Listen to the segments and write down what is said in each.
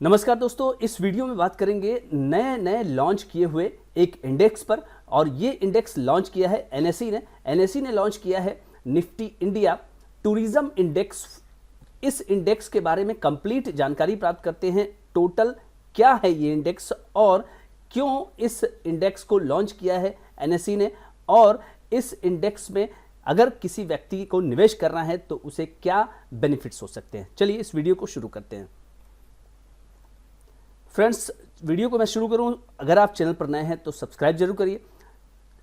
नमस्कार दोस्तों, इस वीडियो में बात करेंगे नए नए लॉन्च किए हुए एक इंडेक्स पर। और ये इंडेक्स लॉन्च किया है एनएसई ने लॉन्च किया है निफ्टी इंडिया टूरिज्म इंडेक्स। इस इंडेक्स के बारे में कंप्लीट जानकारी प्राप्त करते हैं। टोटल क्या है ये इंडेक्स और क्यों इस इंडेक्स को लॉन्च किया है एनएसई ने, और इस इंडेक्स में अगर किसी व्यक्ति को निवेश करना है तो उसे क्या बेनिफिट्स हो सकते हैं। चलिए इस वीडियो को शुरू करते हैं। फ्रेंड्स, वीडियो को मैं शुरू करूं, अगर आप चैनल पर नए हैं तो सब्सक्राइब जरूर करिए।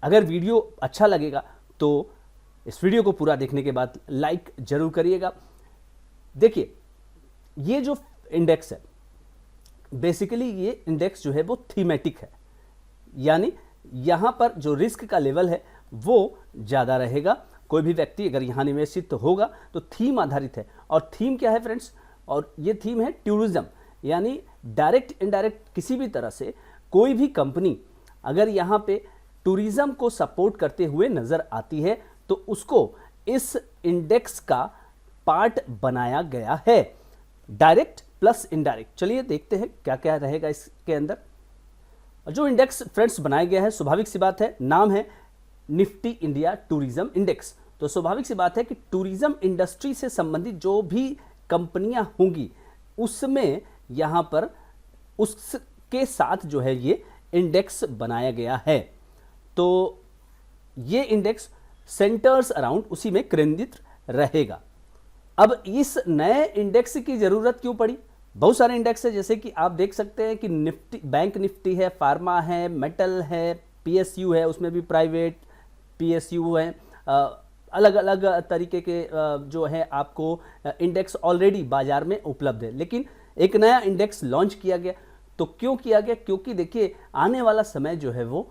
अगर वीडियो अच्छा लगेगा तो इस वीडियो को पूरा देखने के बाद लाइक जरूर करिएगा। देखिए, ये जो इंडेक्स है, बेसिकली ये इंडेक्स जो है वो थीमेटिक है, यानी यहां पर जो रिस्क का लेवल है वो ज़्यादा रहेगा। कोई भी व्यक्ति अगर यहाँ निवेशित होगा तो थीम आधारित है। और थीम क्या है फ्रेंड्स? और ये थीम है टूरिज्म, यानी डायरेक्ट इनडायरेक्ट किसी भी तरह से कोई भी कंपनी अगर यहाँ पे टूरिज्म को सपोर्ट करते हुए नजर आती है तो उसको इस इंडेक्स का पार्ट बनाया गया है, डायरेक्ट प्लस इनडायरेक्ट। चलिए देखते हैं क्या क्या रहेगा इसके अंदर। जो इंडेक्स फ्रेंड्स बनाया गया है, स्वाभाविक सी बात है, नाम है निफ्टी इंडिया टूरिज्म इंडेक्स। तो स्वाभाविक सी बात है कि टूरिज्म इंडस्ट्री से संबंधित जो भी कंपनियां होंगी उसमें यहां पर उसके साथ जो है ये इंडेक्स बनाया गया है। तो ये इंडेक्स सेंटर्स अराउंड उसी में केंद्रित रहेगा। अब इस नए इंडेक्स की जरूरत क्यों पड़ी? बहुत सारे इंडेक्स है, जैसे कि आप देख सकते हैं कि निफ्टी, बैंक निफ्टी है, फार्मा है, मेटल है, पीएसयू है, उसमें भी प्राइवेट पीएसयू है, अलग अलग तरीके के जो है आपको इंडेक्स ऑलरेडी बाजार में उपलब्ध है। लेकिन एक नया इंडेक्स लॉन्च किया गया। तो क्यों किया गया? क्योंकि देखिए, आने वाला समय जो है वो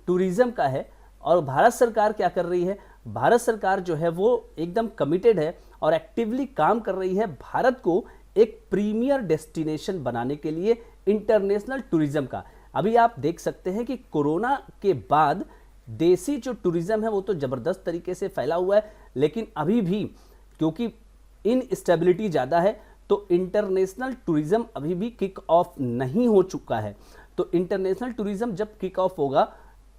टूरिज्म का है। और भारत सरकार क्या कर रही है? भारत सरकार जो है वो एकदम कमिटेड है और एक्टिवली काम कर रही है भारत को एक प्रीमियर डेस्टिनेशन बनाने के लिए इंटरनेशनल टूरिज्म का। अभी आप देख सकते हैं कि कोरोना के बाद देसी जो टूरिज्म है वो तो जबरदस्त तरीके से फैला हुआ है, लेकिन अभी भी क्योंकि इनस्टेबिलिटी ज़्यादा है तो इंटरनेशनल टूरिज्म अभी भी किक ऑफ नहीं हो चुका है। तो इंटरनेशनल टूरिज्म जब किक ऑफ होगा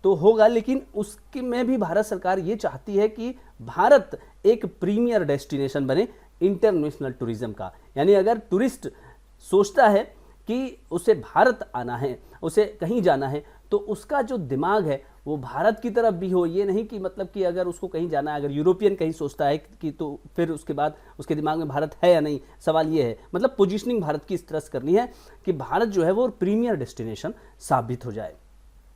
तो होगा, लेकिन उसके में भी भारत सरकार ये चाहती है कि भारत एक प्रीमियर डेस्टिनेशन बने इंटरनेशनल टूरिज्म का। यानी अगर टूरिस्ट सोचता है कि उसे भारत आना है, उसे कहीं जाना है, तो उसका जो दिमाग है वो भारत की तरफ भी हो। ये नहीं कि मतलब कि अगर उसको कहीं जाना है, अगर यूरोपियन कहीं सोचता है कि तो फिर उसके बाद उसके दिमाग में भारत है या नहीं, सवाल ये है। मतलब पोजीशनिंग भारत की इस तरह से करनी है कि भारत जो है वो प्रीमियर डेस्टिनेशन साबित हो जाए।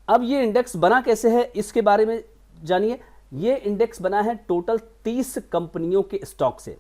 अब ये इंडेक्स बना कैसे है इसके बारे में जानिए। ये इंडेक्स बना है टोटल 30 कंपनियों के स्टॉक से।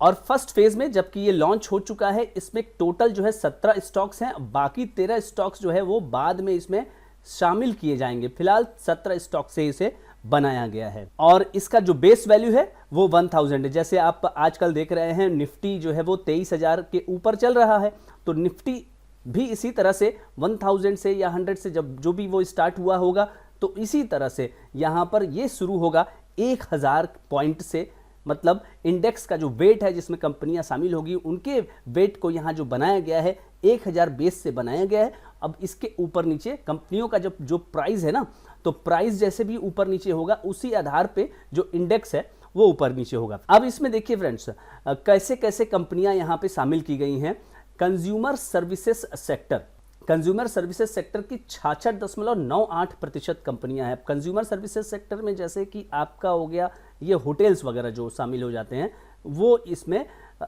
और फर्स्ट फेज में जबकि ये लॉन्च हो चुका है, इसमें टोटल जो है 17 स्टॉक्स हैं, बाकी 13 स्टॉक्स जो है वो बाद में इसमें शामिल किए जाएंगे। फिलहाल 17 स्टॉक से इसे बनाया गया है। और इसका जो बेस वैल्यू है वो 1000 है। जैसे आप आजकल देख रहे हैं निफ्टी जो है वो 23,000 के ऊपर चल रहा है, तो निफ्टी भी इसी तरह से 1000 से या 100 से जब जो भी वो स्टार्ट हुआ होगा, तो इसी तरह से यहाँ पर ये शुरू होगा 1000 पॉइंट से। मतलब इंडेक्स का जो वेट है जिसमें कंपनियां शामिल होगी, उनके वेट को यहाँ जो बनाया गया है 1000 बेस से बनाया गया है। अब इसके ऊपर नीचे कंपनियों का जो प्राइस है ना, तो प्राइस जैसे भी ऊपर नीचे होगा उसी आधार पे जो इंडेक्स है वो ऊपर नीचे होगा। अब इसमें देखिए फ्रेंड्स, कैसे कैसे कंपनियां यहाँ पे शामिल की गई हैं। Consumer services sector, consumer services sector की 66.98% कंपनियां हैं। कंज्यूमर सर्विसेज सेक्टर में जैसे कि आपका हो गया ये होटल्स वगैरह जो शामिल हो जाते हैं वो इसमें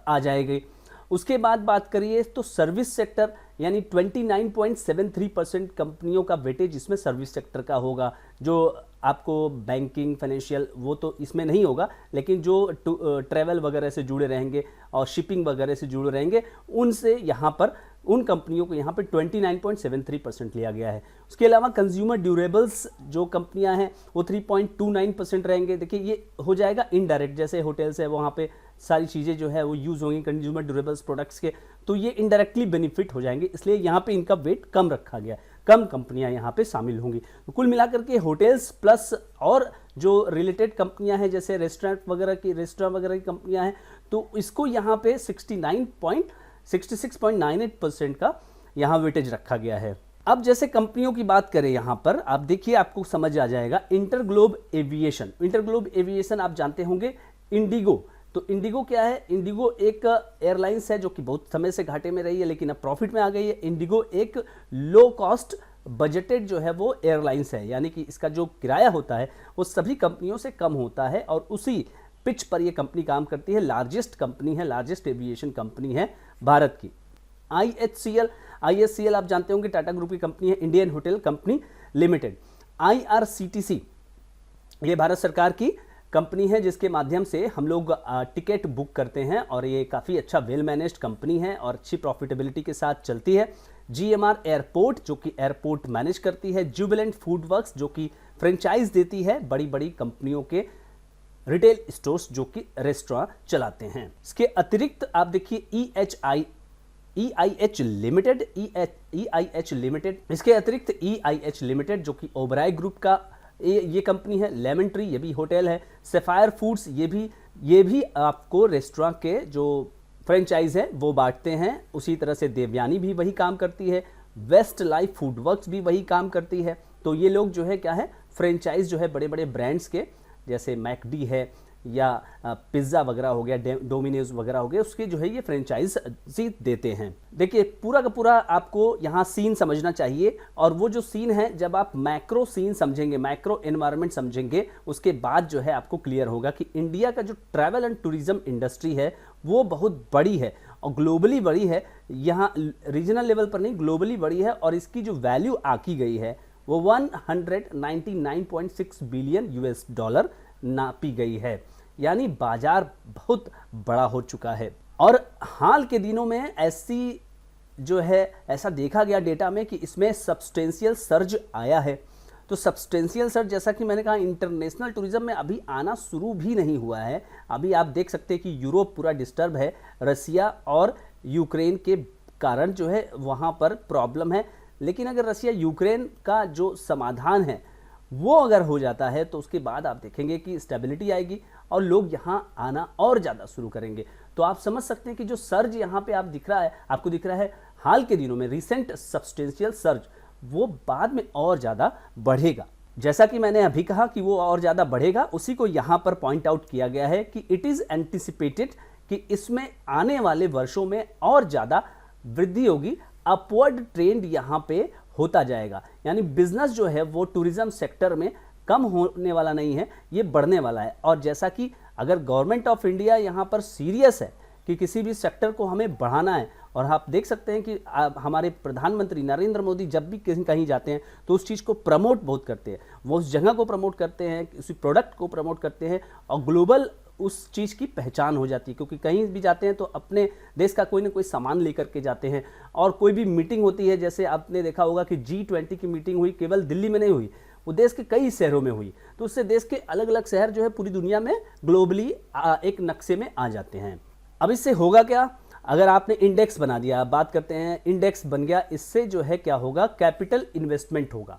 आ जाएगी। उसके बाद बात करिए तो सर्विस सेक्टर, यानी 29.73% कंपनियों का वेटेज इसमें सर्विस सेक्टर का होगा। जो आपको बैंकिंग, फाइनेंशियल वो तो इसमें नहीं होगा, लेकिन जो ट्रैवल वगैरह से जुड़े रहेंगे और शिपिंग वगैरह से जुड़े रहेंगे उनसे यहाँ पर उन कंपनियों को यहाँ पे 29.73% लिया गया है। उसके अलावा कंज्यूमर ड्यूरेबल्स जो कंपनियां हैं वो 3.29% रहेंगे। देखिए ये हो जाएगा इनडायरेक्ट, जैसे होटल्स है वहाँ पे सारी चीज़ें जो है वो यूज़ होंगी कंज्यूमर ड्यूरेबल्स प्रोडक्ट्स के, तो ये इनडायरेक्टली बेनिफिट हो जाएंगे, इसलिए यहाँ पे इनका वेट कम रखा गया, कम कंपनियां यहाँ पे शामिल होंगी। तो कुल मिलाकर के होटल्स प्लस और जो रिलेटेड कंपनियां हैं जैसे रेस्टोरेंट वगैरह की कंपनियां हैं, तो इसको यहाँ पे 66.98% का यहाँ वेटेज रखा गया है। अब जैसे कंपनियों की बात करें यहाँ पर आप देखिए, आपको समझ आ जाएगा। इंटरग्लोब एविएशन, इंटरग्लोब एविएशन आप जानते होंगे। इंडिगो, तो इंडिगो क्या है? इंडिगो एक एयरलाइंस है जो कि बहुत समय से घाटे में रही है लेकिन अब प्रॉफिट में आ गई है। इंडिगो एक लो कॉस्ट बजटेड जो है वो एयरलाइंस है, यानी कि इसका जो किराया होता है वो सभी कंपनियों से कम होता है और उसी पिच पर ये कंपनी काम करती है। लार्जेस्ट कंपनी है, लार्जेस्ट एविएशन कंपनी है भारत की। IHCL आप जानते होंगे, टाटा ग्रुप की कंपनी है, Indian hotel company limited. IRCTC ये भारत सरकार की कंपनी है जिसके माध्यम से हम लोग टिकट बुक करते हैं और ये काफ़ी अच्छा वेल मैनेज्ड कंपनी है और अच्छी प्रॉफिटेबिलिटी के साथ चलती है। GMR एयरपोर्ट जो कि एयरपोर्ट मैनेज करती है। जुबिलेंट फूड वर्क्स जो कि फ्रेंचाइज देती है बड़ी बड़ी कंपनियों के रिटेल स्टोर्स जो कि रेस्टोरेंट चलाते हैं। इसके अतिरिक्त आप देखिए EIH लिमिटेड, इसके अतिरिक्त EIH लिमिटेड जो कि ओबराय ग्रुप का ये कंपनी है। लेमन ट्री ये भी होटल है। सफायर फूड्स ये भी आपको रेस्टोरेंट के जो फ्रेंचाइज है वो बांटते हैं। उसी तरह से देवयानी भी वही काम करती है। वेस्ट लाइफ फूड वर्क्स भी वही काम करती है। तो ये लोग जो है क्या है, फ्रेंचाइज जो है बड़े बड़े ब्रांड्स के, जैसे मैकडी है या पिज़्ज़ा वगैरह हो गया, डोमिनोज वगैरह हो गया, उसके जो है ये फ्रेंचाइज देते हैं। देखिए पूरा का पूरा आपको यहाँ सीन समझना चाहिए और वो जो सीन है जब आप मैक्रो सीन समझेंगे, मैक्रो एनवायरनमेंट समझेंगे, उसके बाद जो है आपको क्लियर होगा कि इंडिया का जो ट्रैवल एंड टूरिज्म इंडस्ट्री है वो बहुत बड़ी है और ग्लोबली बड़ी है। यहाँ रीजनल लेवल पर नहीं, ग्लोबली बड़ी है और इसकी जो वैल्यू आकी गई है वो 199.6 बिलियन US$ नापी गई है, यानी बाजार बहुत बड़ा हो चुका है। और हाल के दिनों में ऐसी जो है ऐसा देखा गया डेटा में कि इसमें सब्सटेंशियल सर्ज आया है। तो सब्सटेंशियल सर्ज, जैसा कि मैंने कहा, इंटरनेशनल टूरिज्म में अभी आना शुरू भी नहीं हुआ है। अभी आप देख सकते हैं कि यूरोप पूरा डिस्टर्ब है, रसिया और यूक्रेन के कारण जो है वहाँ पर प्रॉब्लम है। लेकिन अगर रसिया यूक्रेन का जो समाधान है वो अगर हो जाता है तो उसके बाद आप देखेंगे कि स्टेबिलिटी आएगी और लोग यहाँ आना और ज़्यादा शुरू करेंगे। तो आप समझ सकते हैं कि जो सर्ज यहाँ पे आप दिख रहा है, आपको दिख रहा है हाल के दिनों में रिसेंट सब्सटेंशियल सर्ज, वो बाद में और ज़्यादा बढ़ेगा। जैसा कि मैंने अभी कहा कि वो और ज़्यादा बढ़ेगा, उसी को यहाँ पर पॉइंट आउट किया गया है कि इट इज़ एंटिसिपेटेड कि इसमें आने वाले वर्षों में और ज़्यादा वृद्धि होगी। अपवर्ड ट्रेंड यहाँ पे होता जाएगा, यानी बिजनेस जो है वो टूरिज्म सेक्टर में कम होने वाला नहीं है, ये बढ़ने वाला है। और जैसा कि अगर गवर्नमेंट ऑफ इंडिया यहाँ पर सीरियस है कि किसी भी सेक्टर को हमें बढ़ाना है, और आप देख सकते हैं कि हमारे प्रधानमंत्री नरेंद्र मोदी जब भी कहीं जाते हैं तो उस चीज़ को प्रमोट बहुत करते हैं, वो उस जगह को प्रमोट करते हैं, उसी प्रोडक्ट को प्रमोट करते हैं और ग्लोबल उस चीज़ की पहचान हो जाती है। क्योंकि कहीं भी जाते हैं तो अपने देश का कोई ना कोई सामान लेकर के जाते हैं। और कोई भी मीटिंग होती है, जैसे आपने देखा होगा कि G20 की मीटिंग हुई, केवल दिल्ली में नहीं हुई, वो देश के कई शहरों में हुई। तो उससे देश के अलग अलग शहर जो है पूरी दुनिया में ग्लोबली एक नक्शे में आ जाते हैं। अब इससे होगा क्या? अगर आपने इंडेक्स बना दिया, बात करते हैं इंडेक्स बन गया, इससे जो है क्या होगा, कैपिटल इन्वेस्टमेंट होगा।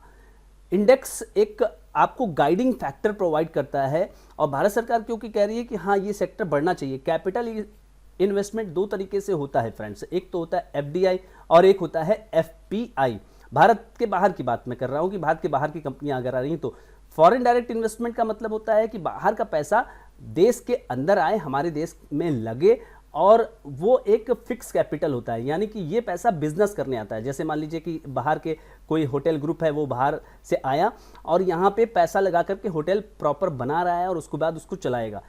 इंडेक्स एक आपको गाइडिंग फैक्टर प्रोवाइड करता है और भारत सरकार क्योंकि कह रही है कि हाँ ये सेक्टर बढ़ना चाहिए। कैपिटल इन्वेस्टमेंट दो तरीके से होता है फ्रेंड्स, एक तो होता है FDI और एक होता है FPI। भारत के बाहर की बात मैं कर रहा हूँ कि भारत के बाहर की कंपनियां अगर आ रही हैं तो फॉरेन डायरेक्ट इन्वेस्टमेंट का मतलब होता है कि बाहर का पैसा देश के अंदर आए, हमारे देश में लगे, और वो एक फिक्स कैपिटल होता है, यानी कि ये पैसा बिजनेस करने आता है। जैसे मान लीजिए कि बाहर के कोई होटल ग्रुप है, वो बाहर से आया और यहाँ पे पैसा लगा करके होटल प्रॉपर बना रहा है और उसके बाद उसको चलाएगा।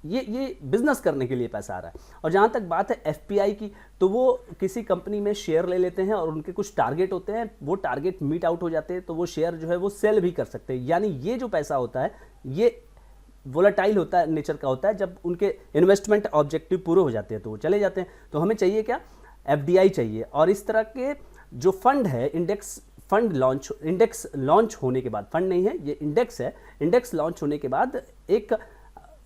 ये बिजनेस करने के लिए पैसा आ रहा है। और जहाँ तक बात है FPI की, तो वो किसी कंपनी में शेयर ले लेते हैं और उनके कुछ टारगेट होते हैं, वो टारगेट मीट आउट हो जाते हैं तो वो शेयर जो है वो सेल भी कर सकते हैं। यानी ये जो पैसा होता है ये वोलेटाइल होता है, नेचर का होता है। जब उनके इन्वेस्टमेंट ऑब्जेक्टिव पूरे हो जाते हैं तो वो चले जाते हैं। तो हमें चाहिए क्या? FDI चाहिए। और इस तरह के जो फंड है, इंडेक्स लॉन्च होने के बाद, फंड नहीं है ये इंडेक्स है, इंडेक्स लॉन्च होने के बाद एक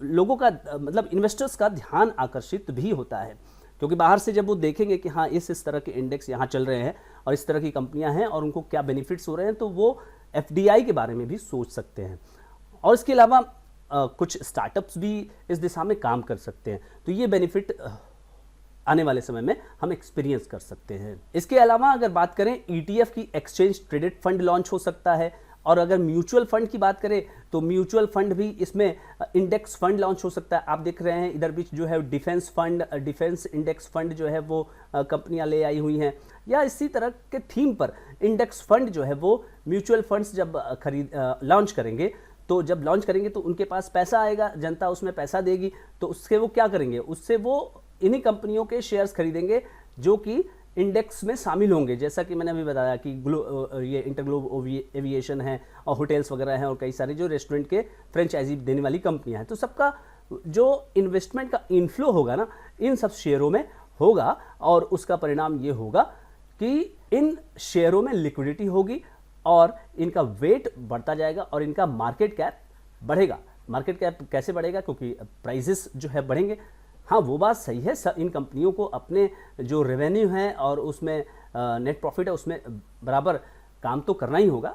लोगों का मतलब इन्वेस्टर्स का ध्यान आकर्षित भी होता है, क्योंकि बाहर से जब वो देखेंगे कि हाँ इस तरह के इंडेक्स यहाँ चल रहे हैं और इस तरह की कंपनियां हैं और उनको क्या बेनिफिट्स हो रहे हैं, तो वो FDI के बारे में भी सोच सकते हैं। और इसके अलावा कुछ स्टार्टअप्स भी इस दिशा में काम कर सकते हैं। तो ये बेनिफिट आने वाले समय में हम एक्सपीरियंस कर सकते हैं। इसके अलावा अगर बात करें ETF की एक्सचेंज ट्रेडेड फंड लॉन्च हो सकता है, और अगर म्यूचुअल फंड की बात करें तो म्यूचुअल फंड भी इसमें इंडेक्स फंड लॉन्च हो सकता है। आप देख रहे हैं इधर बीच जो है defence fund, defence index fund जो है वो कंपनियां ले आई हुई हैं, या इसी तरह के थीम पर इंडेक्स फंड जो है वो म्यूचुअल फंड्स जब लॉन्च करेंगे, तो जब लॉन्च करेंगे तो उनके पास पैसा आएगा, जनता उसमें पैसा देगी, तो उससे वो क्या करेंगे, उससे वो इन्हीं कंपनियों के शेयर्स खरीदेंगे जो कि इंडेक्स में शामिल होंगे। जैसा कि मैंने अभी बताया कि ये इंटरग्लोब एविएशन है और होटल्स वगैरह हैं और कई सारी जो रेस्टोरेंट के फ्रेंचाइजी देने वाली कंपनियां हैं, तो सबका जो इन्वेस्टमेंट का इनफ्लो होगा ना, इन सब शेयरों में होगा, और उसका परिणाम ये होगा कि इन शेयरों में लिक्विडिटी होगी और इनका वेट बढ़ता जाएगा और इनका मार्केट कैप बढ़ेगा। मार्केट कैप कैसे बढ़ेगा, क्योंकि प्राइसेस जो है बढ़ेंगे। हाँ, वो बात सही है, इन कंपनियों को अपने जो रेवेन्यू है और उसमें नेट प्रॉफिट है उसमें बराबर काम तो करना ही होगा,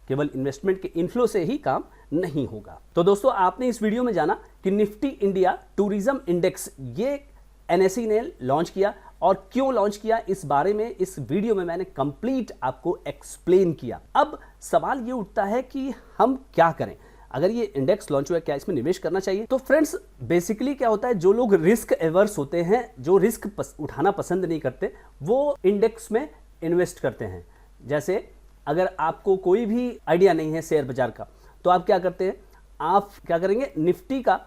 केवल इन्वेस्टमेंट के इनफ्लो से ही काम नहीं होगा। तो दोस्तों, आपने इस वीडियो में जाना कि निफ्टी इंडिया टूरिज्म इंडेक्स ये NSE ने लॉन्च किया, और क्यों लॉन्च किया इस बारे में इस वीडियो में मैंने कंप्लीट आपको एक्सप्लेन किया। अब सवाल ये उठता है कि हम क्या करें, अगर ये इंडेक्स लॉन्च हुआ, क्या इसमें निवेश करना चाहिए? तो फ्रेंड्स, बेसिकली क्या होता है, जो लोग रिस्क एवर्स होते हैं, जो रिस्क उठाना पसंद नहीं करते, वो इंडेक्स में इन्वेस्ट करते हैं। जैसे अगर आपको कोई भी आइडिया नहीं है शेयर बाजार का, तो आप क्या करते हैं, आप क्या करेंगे, निफ्टी का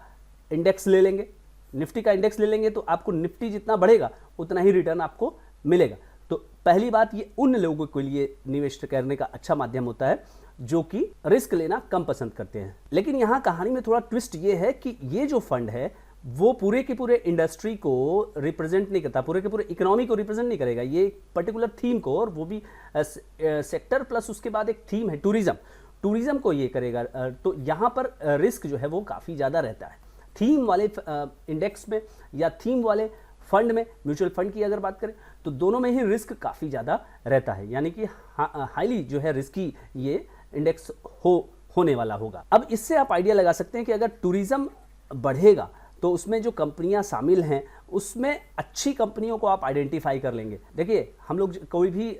इंडेक्स ले लेंगे। निफ्टी का इंडेक्स ले लेंगे तो आपको निफ्टी जितना बढ़ेगा उतना ही रिटर्न आपको मिलेगा। तो पहली बात, ये उन लोगों के लिए निवेश करने का अच्छा माध्यम होता है जो कि रिस्क लेना कम पसंद करते हैं। लेकिन यहाँ कहानी में थोड़ा ट्विस्ट ये है कि ये जो फंड है वो पूरे के पूरे इंडस्ट्री को रिप्रेजेंट नहीं करता, पूरे के पूरे इकोनॉमी को रिप्रेजेंट नहीं करेगा, ये एक पर्टिकुलर थीम को, और वो भी सेक्टर प्लस उसके बाद एक थीम है टूरिज्म को ये करेगा। तो यहाँ पर रिस्क जो है वो काफ़ी ज़्यादा रहता है। थीम वाले इंडेक्स में या थीम वाले फंड में, म्यूचुअल फंड की अगर बात करें तो दोनों में ही रिस्क काफ़ी ज़्यादा रहता है, यानी कि हाईली जो है रिस्की ये इंडेक्स होने वाला होगा। अब इससे आप आइडिया लगा सकते हैं कि अगर टूरिज्म बढ़ेगा तो उसमें जो कंपनियां शामिल हैं उसमें अच्छी कंपनियों को आप आइडेंटिफाई कर लेंगे। देखिए, हम लोग कोई भी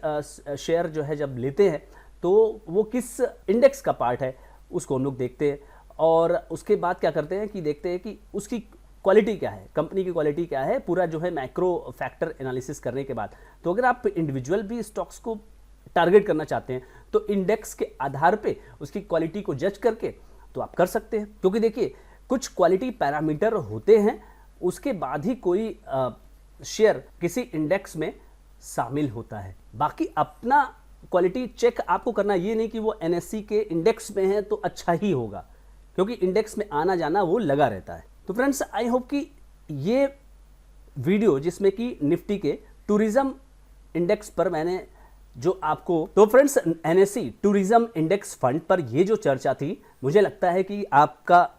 शेयर जो है जब लेते हैं तो वो किस इंडेक्स का पार्ट है उसको हम लोग देखते हैं, और उसके बाद क्या करते हैं कि देखते हैं कि उसकी क्वालिटी क्या है, कंपनी की क्वालिटी क्या है, पूरा जो है मैक्रो फैक्टर एनालिसिस करने के बाद। तो अगर आप इंडिविजुअल भी स्टॉक्स को टारगेट करना चाहते हैं तो इंडेक्स के आधार पे उसकी क्वालिटी को जज करके तो आप कर सकते हैं, क्योंकि देखिए कुछ क्वालिटी पैरामीटर होते हैं, उसके बाद ही कोई शेयर किसी इंडेक्स में शामिल होता है। बाकी अपना क्वालिटी चेक आपको करना, ये नहीं कि वो NSE के इंडेक्स में है तो अच्छा ही होगा, क्योंकि इंडेक्स में आना जाना वो लगा रहता है। तो फ्रेंड्स, आई होप कि ये वीडियो जिसमें कि निफ्टी के टूरिज्म इंडेक्स पर मैंने जो आपको, तो friends NSE tourism index fund पर ये जो चर्चा थी, मुझे लगता है कि आपका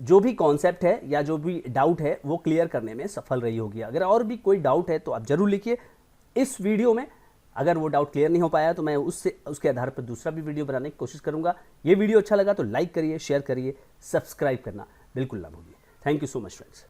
जो भी कॉन्सेप्ट है या जो भी डाउट है वो क्लियर करने में सफल रही होगी। अगर और भी कोई डाउट है तो आप जरूर लिखिए इस वीडियो में। अगर वो डाउट क्लियर नहीं हो पाया तो मैं उसके आधार पर दूसरा भी वीडियो बनाने की कोशिश करूंगा। ये वीडियो अच्छा लगा तो लाइक करिए, शेयर करिए, सब्सक्राइब करना बिल्कुल ना भूलिए। Thank you so much friends.